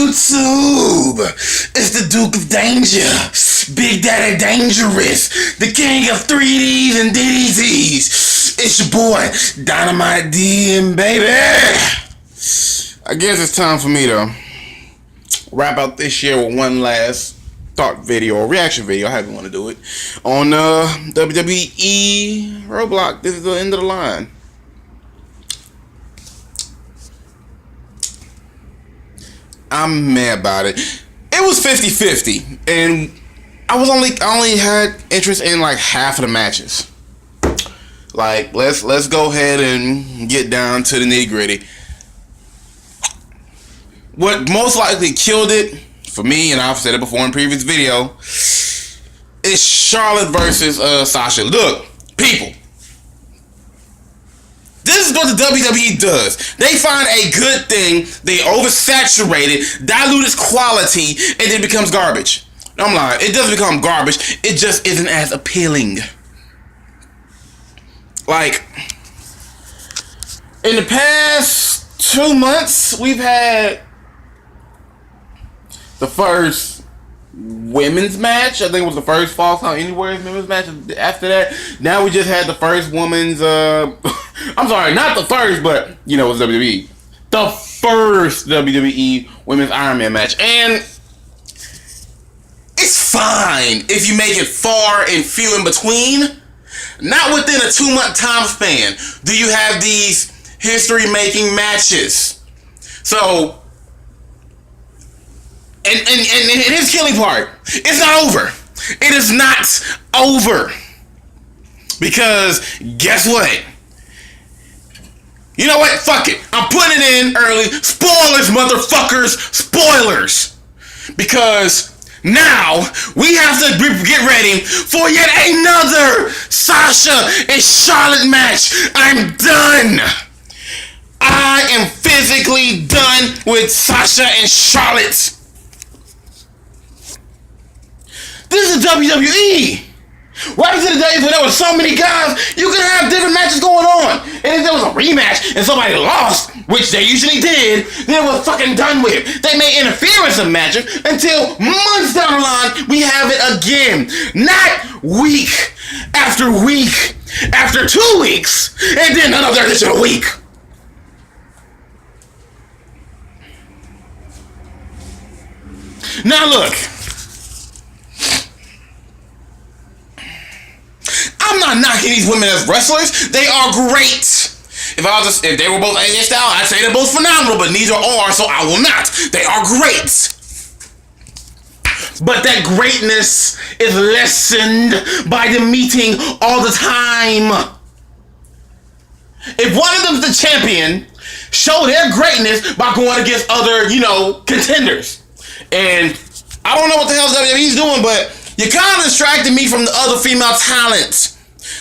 YouTube? It's the Duke of Danger, Big Daddy Dangerous, the king of 3Ds and DDTs. It's your boy, Dynamite D and baby. I guess it's time for me to wrap out this year with one last thought video or reaction video, however you want to do it, on WWE Roadblock. This is the end of the line. I'm mad about it. It was 50-50, and I only had interest in like half of the matches. Like, let's go ahead and get down to the nitty-gritty. What most likely killed it for me, and I've said it before in previous video, is Charlotte versus Sasha. Look, people, this is what the WWE does. They find a good thing, they oversaturate it, dilute its quality, and it becomes garbage. I'm lying. It doesn't become garbage. It just isn't as appealing. Like, in the past 2 months, we've had the first women's match. I think it was the first Fall Count Anywhere women's match. After that, now we just had the first women's I'm sorry, not the first, but you know, it was WWE. The first WWE Women's Iron Man match. And it's fine if you make it far and few in between. Not within a 2-month time span do you have these history-making matches. So, and his killing part, it's not over. It is not over. Because, guess what? You know what? Fuck it. I'm putting it in early. Spoilers, motherfuckers. Spoilers. Because now we have to get ready for yet another Sasha and Charlotte match. I'm done. I am physically done with Sasha and Charlotte. This is WWE. Right to the days when there were so many guys, you could have different matches going on. And if there was a rematch and somebody lost, which they usually did, then it was fucking done with. They may interfere in some matches until months down the line, we have it again. Not week after week after 2 weeks, and then another additional week. Now look, I'm not knocking these women as wrestlers. They are great. If they were both AJ style, I'd say they're both phenomenal, but neither are, so I will not. They are great. But that greatness is lessened by them meeting all the time. If one of them's the champion, show their greatness by going against other, contenders. And I don't know what the hell WWE's doing, but you kind of distracted me from the other female talent.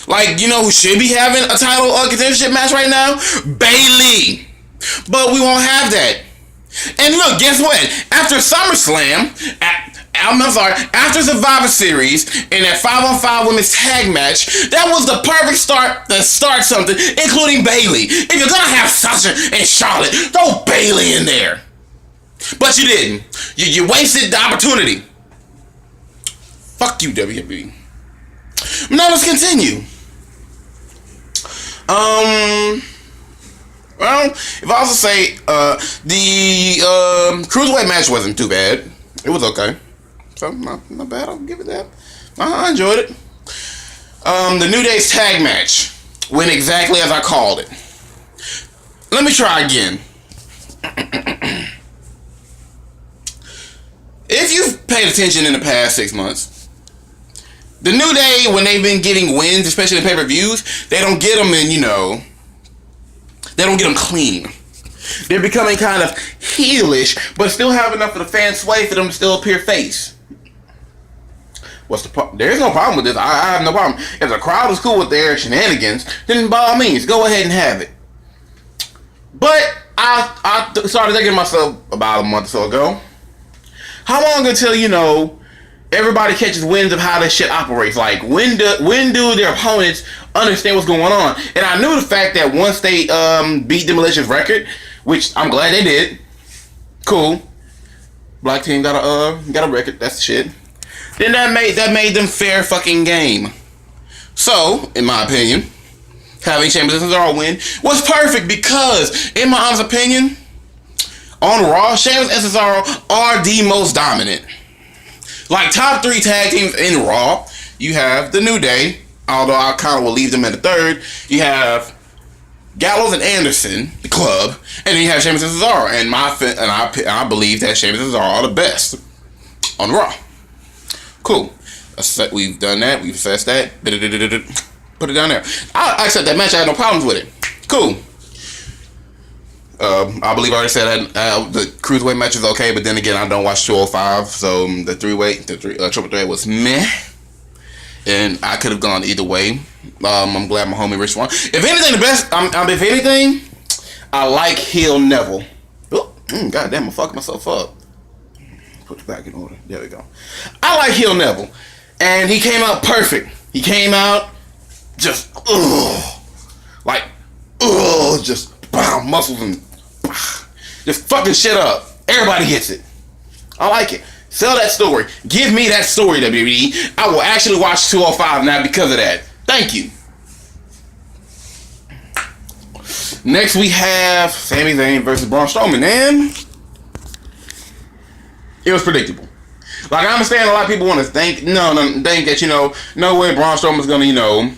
Like, who should be having a title contendership match right now? Bayley. But we won't have that. And look, guess what? After SummerSlam, after Survivor Series, and that 5-on-5 women's tag match, that was the perfect start to start something, including Bayley. If you're gonna have Sasha and Charlotte, throw Bayley in there. But you didn't. You wasted the opportunity. Fuck you, WWE. Now let's continue. Well, if I also say the cruiserweight match wasn't too bad. It was okay. So not bad. I'll give it that. I enjoyed it. The New Day's tag match went exactly as I called it. Let me try again. If you've paid attention in the past 6 months, the New Day, when they've been getting wins, especially in pay-per-views, they don't get them in, they don't get them clean. They're becoming kind of heelish, but still have enough of the fan sway for them to still appear face. What's the problem? There's no problem with this. I have no problem. If the crowd is cool with their shenanigans, then by all means, go ahead and have it. But I started thinking to myself about a month or so ago, how long until, everybody catches winds of how this shit operates? Like, when do their opponents understand what's going on? And I knew the fact that once they beat Demolition's record, which I'm glad they did, cool, Black team got a record. That's the shit. Then that made them fair fucking game. So, in my opinion, having Sheamus and Cesaro win was perfect because, in my honest opinion, on Raw, Sheamus and Cesaro are the most dominant. Like, top 3 tag teams in Raw, you have the New Day, although I kind of will leave them in the third. You have Gallows and Anderson, the club, and then you have Sheamus and Cesaro. And I believe that Sheamus and Cesaro are the best on Raw. Cool. We've done that. We've assessed that. Put it down there. I accept that match. I had no problems with it. Cool. I believe I already said that the cruiserweight match is okay, but then again, I don't watch 205, so the triple threat was meh, and I could have gone either way. I'm glad my homie Rich won. If anything, I like heel Neville. Oh, God damn, I'm fucking myself up. Put it back in order. There we go. I like heel Neville, and he came out perfect. He came out just just muscles and just fucking shit up. Everybody gets it. I like it. Sell that story. Give me that story, WWE. I will actually watch 205 now because of that. Thank you. Next we have Sami Zayn versus Braun Strowman, and it was predictable. Like, I understand a lot of people want to think that, no way Braun Strowman's gonna,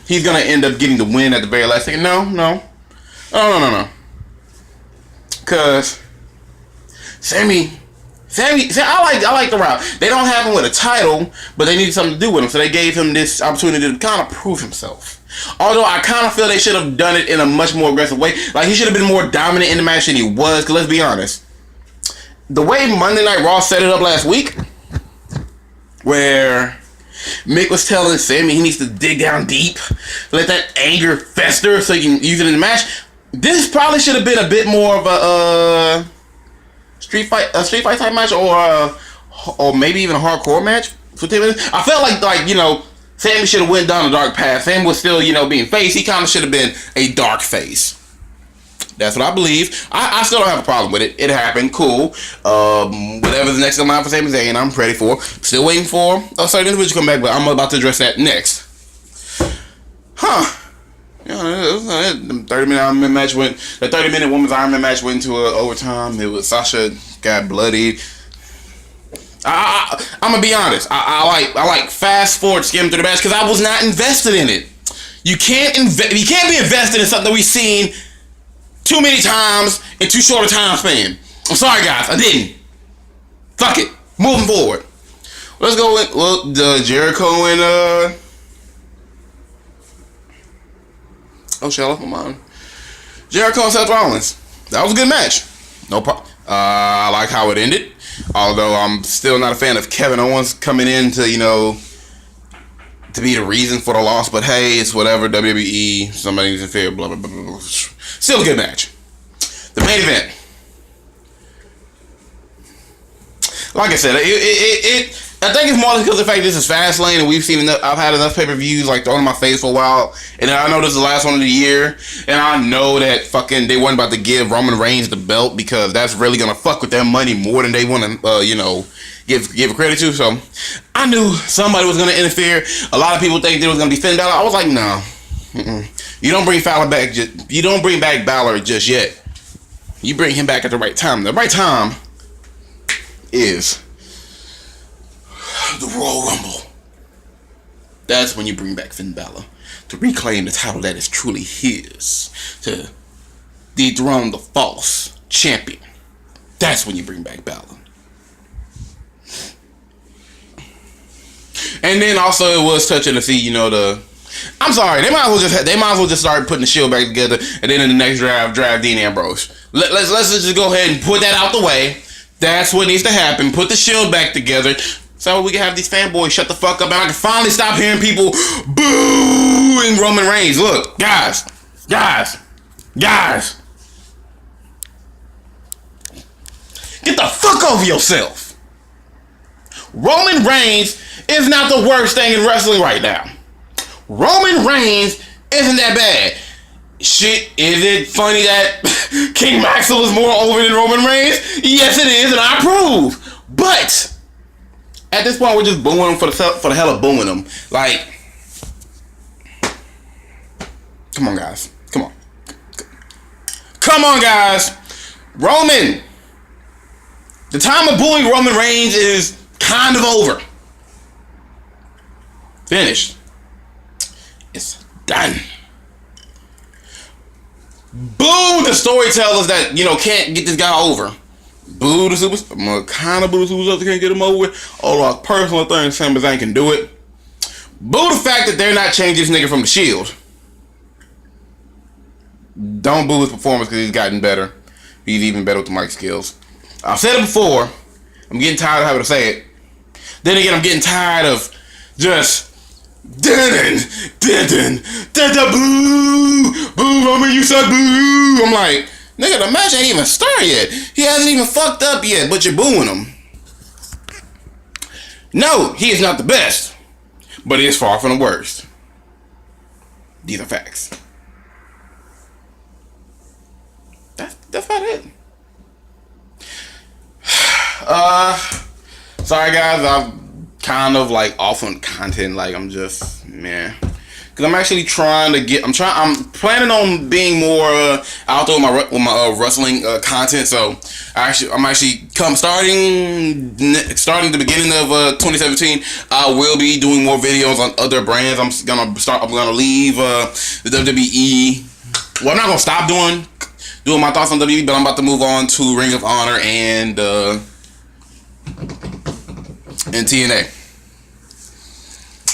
he's gonna end up getting the win at the very last second. No. Cause Sammy, I like the route. They don't have him with a title, but they need something to do with him, so they gave him this opportunity to kind of prove himself. Although I kind of feel they should have done it in a much more aggressive way. Like, he should have been more dominant in the match than he was. Cause let's be honest, the way Monday Night Raw set it up last week, where Mick was telling Sammy he needs to dig down deep, let that anger fester so he can use it in the match. This probably should have been a bit more of a street fight type match, or maybe even a hardcore match for 10 minutes. I felt like Sammy should have went down a dark path. Sammy was still being face. He kind of should have been a dark face. That's what I believe. I still don't have a problem with it. It happened. Cool. Whatever's next in line for Sami Zayn, I'm ready for. Still waiting for a certain individual to come back, but I'm about to address that next. Huh. The 30-minute Iron Man match went. The 30-minute Women's Iron Man match went into overtime. It was Sasha got bloodied. I'm gonna be honest. I like fast forward skim through the match because I was not invested in it. You can't be invested in something that we've seen too many times in too short a time span. I'm sorry, guys. I didn't. Fuck it. Moving forward. Let's go with the Jericho and shit, I left my mind. Jericho and Seth Rollins. That was a good match. No problem. I like how it ended. Although I'm still not a fan of Kevin Owens coming in to to be the reason for the loss. But hey, it's whatever. WWE. Somebody's in fear. Blah blah blah blah. Still a good match. The main event. Like I said, I think it's more because of the fact this is Fastlane and we've seen enough. I've had enough pay-per-views thrown in my face for a while, and I know this is the last one of the year, and I know that they weren't about to give Roman Reigns the belt because that's really gonna fuck with their money more than they want to, give credit to. So I knew somebody was gonna interfere. A lot of people think there was gonna be Finn Balor. I was like, no, you don't bring Balor back. You don't bring back Balor just yet. You bring him back at the right time. The right time is the Royal Rumble. That's when you bring back Finn Balor to reclaim the title that is truly his, to dethrone the false champion. That's when you bring back Balor. And then also it was touching to see, I'm sorry, they might as well just start putting the Shield back together, and then in the next draft Dean Ambrose. Let's just go ahead and put that out the way. That's what needs to happen. Put the Shield back together so we can have these fanboys shut the fuck up and I can finally stop hearing people booing Roman Reigns. Look, guys. Get the fuck over yourself. Roman Reigns is not the worst thing in wrestling right now. Roman Reigns isn't that bad. Shit, is it funny that King Maxwell is more over than Roman Reigns? Yes, it is, and I approve. But at this point, we're just booing them for the hell of booing them. Like, come on, guys. Come on, guys. Roman. The time of booing Roman Reigns is kind of over. Finished. It's done. Boo the storytellers that, can't get this guy over. Boo the superstars. I'm gonna kind of boo the superstars that can't get him over with. All our personal things, Sami Zayn can do it. Boo the fact that they're not changing this nigga from the Shield. Don't boo his performance because he's gotten better. He's even better with the mic skills. I've said it before. I'm getting tired of having to say it. Then again, I'm getting tired of just boo, Roman, you suck, boo. I'm like, nigga, the match ain't even started yet. He hasn't even fucked up yet, but you're booing him. No, he is not the best, but he is far from the worst. These are facts. That's about it. Sorry guys, I'm kind of like off on content. Like I'm just, man. Cause I'm actually I'm planning on being more out there with my wrestling content. So I'm actually starting the beginning of 2017. I will be doing more videos on other brands. I'm gonna leave the WWE. Well, I'm not gonna stop doing my thoughts on WWE, but I'm about to move on to Ring of Honor and TNA.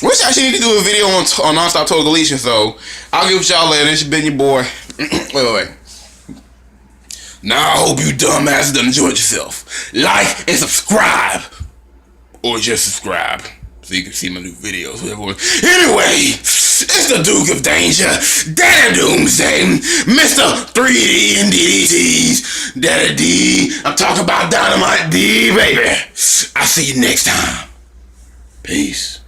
Which I actually need to do a video on Non-Stop Total Deletion, so I'll get with y'all later. This has been your boy. Wait. Now I hope you dumbasses done enjoyed yourself. Like and subscribe. Or just subscribe so you can see my new videos. Anyway, it's the Duke of Danger, Daddy Doomsday, Mr. 3D and DDTs, Daddy D. I'm talking about Dynamite D, baby. I'll see you next time. Peace.